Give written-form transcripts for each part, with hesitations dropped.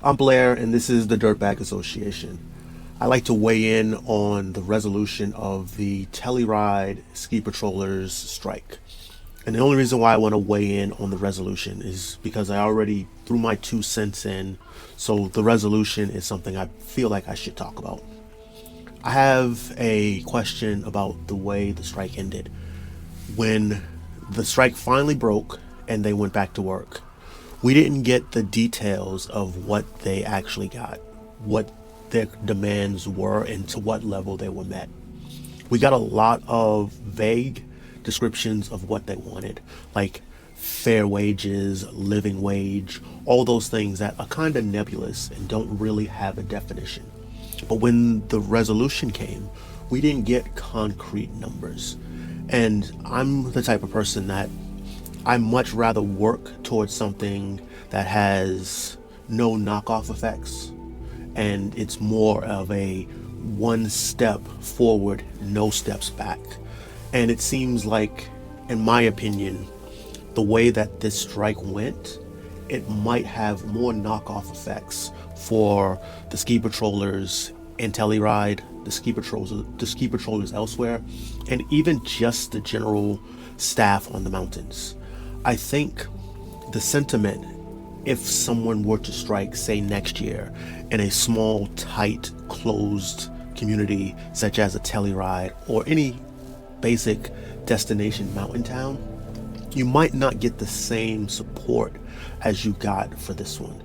I'm Blair, and this is the Dirtbag Association. I like to weigh in on the resolution of the Telluride ski patrollers strike. And the only reason why I want to weigh in on the resolution is because I already threw my 2 cents in, so the resolution is something I feel like I should talk about. I have a question about the way the strike ended. When the strike finally broke and they went back to work, we didn't get the details of what they actually got, what their demands were, and to what level they were met. We got a lot of vague descriptions of what they wanted, like fair wages, living wage, all those things that are kind of nebulous and don't really have a definition. But when the resolution came, we didn't get concrete numbers. And I'm the type of person that I much rather work towards something that has no knockoff effects, and it's more of a one step forward, no steps back. And it seems like, in my opinion, the way that this strike went, it might have more knockoff effects for the ski patrollers in Telluride, the ski patrollers elsewhere, and even just the general staff on the mountains. I think the sentiment, if someone were to strike, say next year, in a small, tight, closed community such as a Telluride or any basic destination mountain town, you might not get the same support as you got for this one.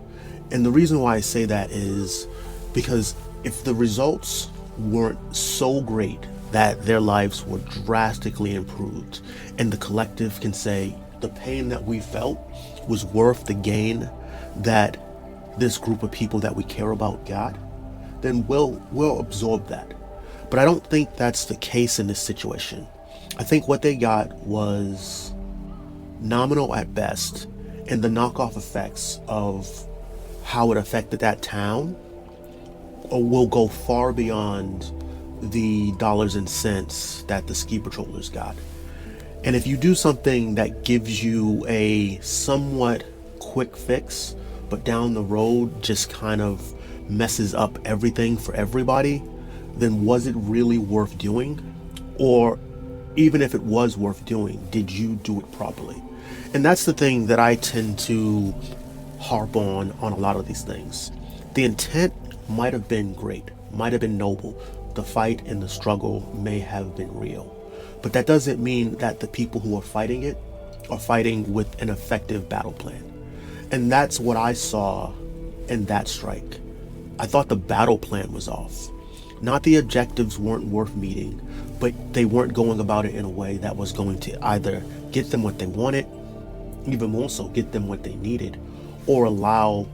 And the reason why I say that is because if the results weren't so great that their lives were drastically improved, and the collective can say the pain that we felt was worth the gain that this group of people that we care about got, then we'll absorb that. But I don't think that's the case in this situation. I think what they got was nominal at best, and the knockoff effects of how it affected that town will go far beyond the dollars and cents that the ski patrollers got. And if you do something that gives you a somewhat quick fix, but down the road just kind of messes up everything for everybody, then was it really worth doing? Or even if it was worth doing, did you do it properly? And that's the thing that I tend to harp on a lot of these things. The intent might have been great, might have been noble. The fight and the struggle may have been real. But that doesn't mean that the people who are fighting it are fighting with an effective battle plan. And that's what I saw in that strike. I thought the battle plan was off. Not the objectives weren't worth meeting, but they weren't going about it in a way that was going to either get them what they wanted, even more so get them what they needed, or allow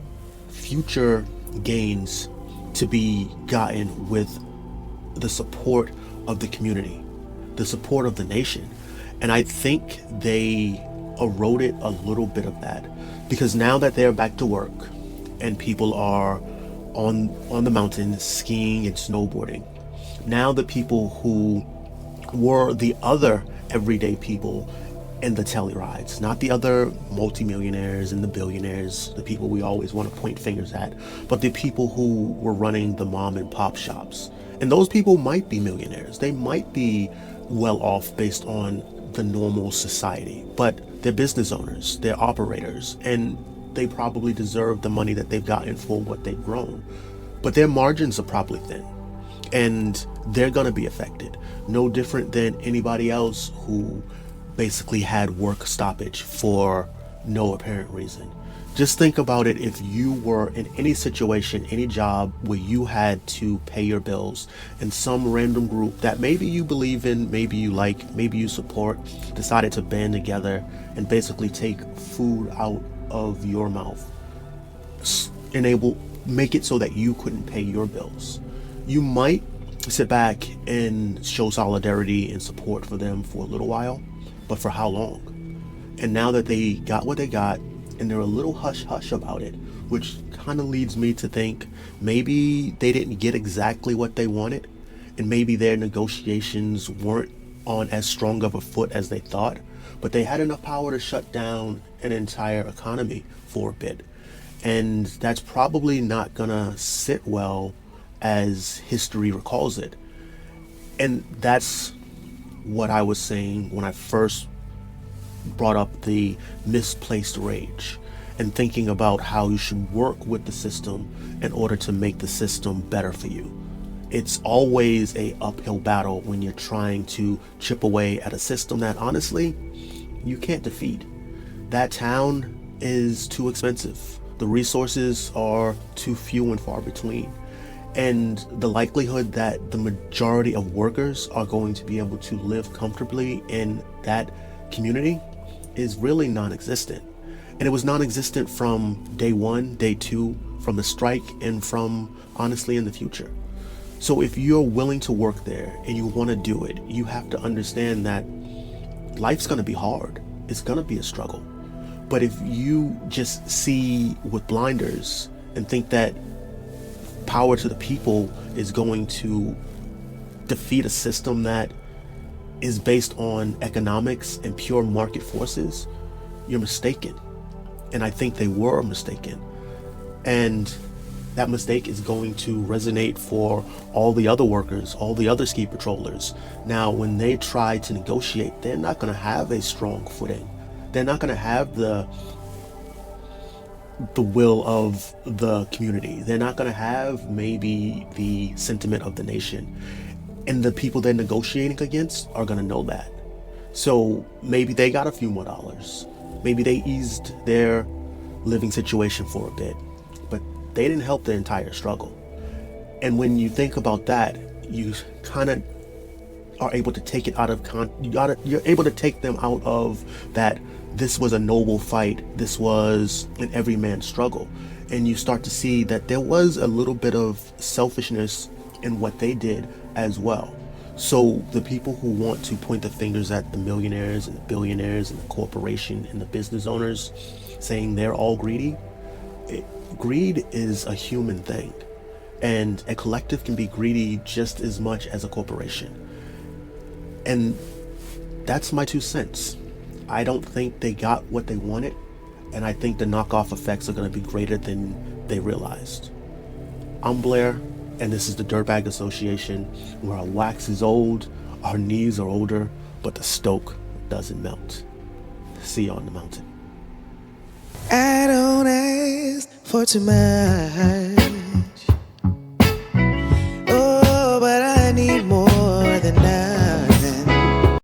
future gains to be gotten with the support of the community, the support of the nation. And I think they eroded a little bit of that, because now that they're back to work and people are on the mountain skiing and snowboarding, now the people who were the other everyday people in the Tellurides, not the other multimillionaires and the billionaires, the people we always want to point fingers at, but the people who were running the mom and pop shops. And those people might be millionaires. They might be well off based on the normal society, but they're business owners, they're operators, and they probably deserve the money that they've gotten for what they've grown. But their margins are probably thin, and they're gonna be affected. No different than anybody else who basically had work stoppage for no apparent reason. Just think about it. If you were in any situation, any job where you had to pay your bills, and some random group that maybe you believe in, maybe you like, maybe you support, decided to band together and basically take food out of your mouth, make it so that you couldn't pay your bills, you might sit back and show solidarity and support for them for a little while, but for how long? And now that they got what they got, and they're a little hush-hush about it, which kind of leads me to think maybe they didn't get exactly what they wanted, and maybe their negotiations weren't on as strong of a foot as they thought, but they had enough power to shut down an entire economy for a bit. And that's probably not gonna sit well as history recalls it. And that's what I was saying when I first brought up the misplaced rage and thinking about how you should work with the system in order to make the system better for you. It's always a uphill battle when you're trying to chip away at a system that honestly you can't defeat. That town is too expensive. The resources are too few and far between. And the likelihood that the majority of workers are going to be able to live comfortably in that community is really non-existent. And it was non-existent from day one, day two, from the strike, and from honestly in the future. So if you're willing to work there and you want to do it, you have to understand that life's going to be hard. It's going to be a struggle. But if you just see with blinders and think that power to the people is going to defeat a system that is based on economics and pure market forces, you're mistaken. And I think they were mistaken. And that mistake is going to resonate for all the other workers, all the other ski patrollers. Now, when they try to negotiate, they're not going to have a strong footing. They're not going to have the will of the community. They're not going to have maybe the sentiment of the nation. And the people they're negotiating against are going to know that. So maybe they got a few more dollars. Maybe they eased their living situation for a bit, but they didn't help the entire struggle. And when you think about that, you kind of are able to take it out of you're able to take them out of that. This was a noble fight. This was an everyman struggle. And you start to see that there was a little bit of selfishness in what they did as well. So the people who want to point the fingers at the millionaires and the billionaires and the corporation and the business owners saying they're all greedy, greed is a human thing. And a collective can be greedy just as much as a corporation. And that's my 2 cents. I don't think they got what they wanted, and I think the knockoff effects are going to be greater than they realized. I'm Blair, and this is the Dirtbag Association, where our wax is old, our knees are older, but the stoke doesn't melt. See you on the mountain. I don't ask for too much.